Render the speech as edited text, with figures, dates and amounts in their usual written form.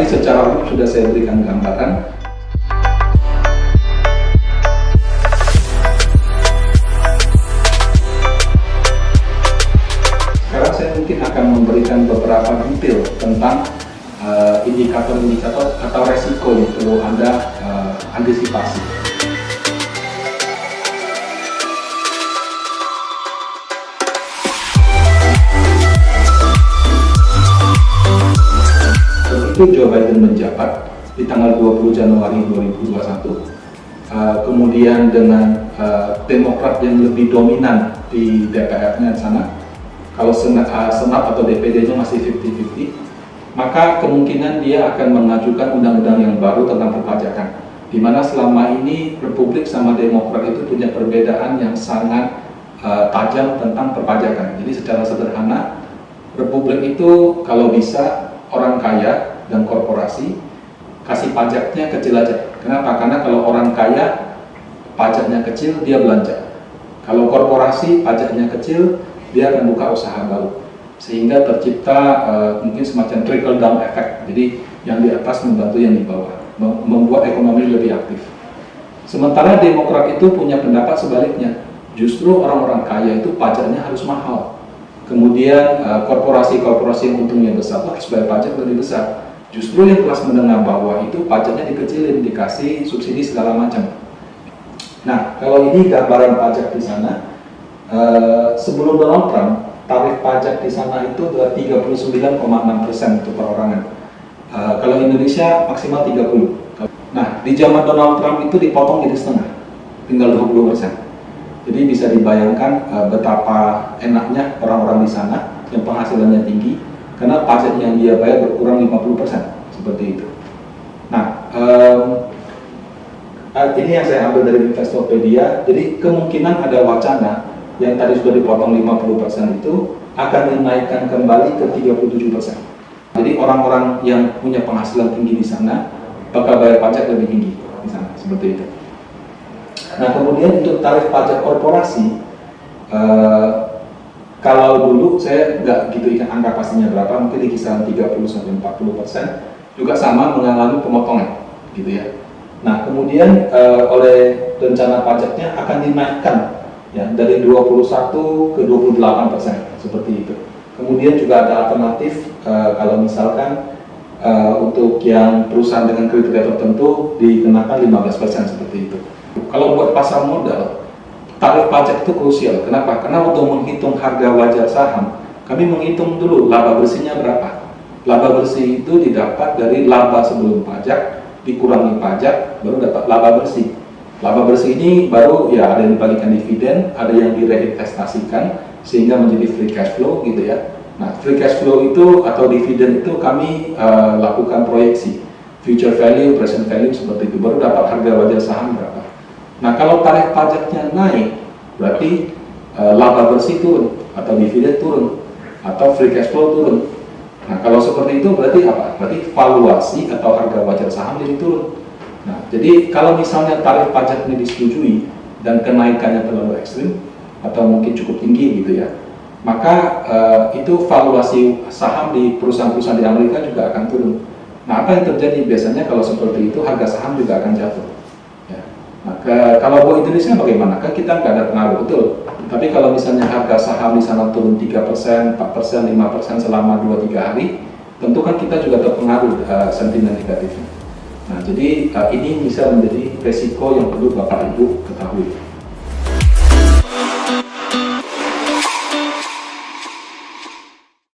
secara umum sudah saya berikan gambaran. Sekarang saya mungkin akan memberikan beberapa detail tentang indikator-indikator atau resiko yang perlu Anda antisipasi. Begitu Joe Biden menjabat di tanggal 20 Januari 2021, kemudian dengan Demokrat yang lebih dominan di DPR-nya sana, kalau Senat atau DPD-nya masih 50-50, maka kemungkinan dia akan mengajukan undang-undang yang baru tentang perpajakan, di mana selama ini Republik sama Demokrat itu punya perbedaan yang sangat tajam tentang perpajakan. Jadi secara sederhana, Republik itu kalau bisa orang kaya dan korporasi kasih pajaknya kecil aja. Kenapa? Karena kalau orang kaya pajaknya kecil, dia belanja. Kalau korporasi pajaknya kecil, dia akan buka usaha baru, sehingga tercipta mungkin semacam trickle down effect. Jadi yang di atas membantu yang di bawah, membuat ekonomi lebih aktif. Sementara Demokrat itu punya pendapat sebaliknya, justru orang-orang kaya itu pajaknya harus mahal. Kemudian korporasi-korporasi yang untungnya besar harus bayar pajak lebih besar. Justru yang kelas menengah bawah itu pajaknya dikecilin, dikasih subsidi segala macam. Nah, kalau ini gambaran pajak di sana, sebelum Donald Trump, tarif pajak di sana itu adalah 39,6% untuk perorangan. Kalau Indonesia maksimal 30%. Nah, di zaman Donald Trump itu dipotong jadi setengah, tinggal 20%. Jadi bisa dibayangkan betapa enaknya orang-orang di sana yang penghasilannya tinggi, karena pajak yang dia bayar berkurang 50%, seperti itu. Nah, ini yang saya ambil dari Investopedia. Jadi kemungkinan ada wacana yang tadi sudah dipotong 50% itu akan dinaikkan kembali ke 37%. Jadi orang-orang yang punya penghasilan tinggi di sana bakal bayar pajak lebih tinggi di sana, seperti itu. Nah, kemudian untuk tarif pajak korporasi, kalau dulu saya nggak gitu ingat angka pastinya berapa, mungkin di kisaran 30-40%, juga sama mengalami pemotongan, gitu ya. Nah, kemudian oleh rencana pajaknya akan dinaikkan ya dari 21 ke 28%, seperti itu. Kemudian juga ada alternatif kalau misalkan untuk yang perusahaan dengan kriteria tertentu dikenakan 15%, seperti itu. Kalau buat pasar modal, tarif pajak itu krusial. Kenapa? Karena untuk menghitung harga wajar saham, kami menghitung dulu laba bersihnya berapa. Laba bersih itu didapat dari laba sebelum pajak, dikurangi pajak, baru dapat laba bersih. Laba bersih ini baru ya ada yang dibagikan dividen, ada yang direinvestasikan sehingga menjadi free cash flow, gitu ya. Nah, free cash flow itu atau dividen itu kami lakukan proyeksi future value, present value, seperti itu, baru dapat harga wajar saham berapa. Nah, kalau tarif pajaknya naik, berarti laba bersih turun, atau dividen turun, atau free cash flow turun. Nah, kalau seperti itu berarti apa? Berarti valuasi atau harga wajar saham jadi turun. Nah, jadi kalau misalnya tarif pajak ini disetujui dan kenaikannya terlalu ekstrim atau mungkin cukup tinggi, gitu ya, maka itu valuasi saham di perusahaan-perusahaan di Amerika juga akan turun. Nah, apa yang terjadi biasanya kalau seperti itu? Harga saham juga akan jatuh. Maka kalau buat Indonesia bagaimana? Kan kita nggak ada pengaruh, betul. Tapi kalau misalnya harga saham di sana turun 3%, 4%, 5% selama 2-3 hari, tentu kan kita juga terpengaruh sentimen negatifnya. Nah, jadi ini bisa menjadi resiko yang perlu Bapak Ibu ketahui.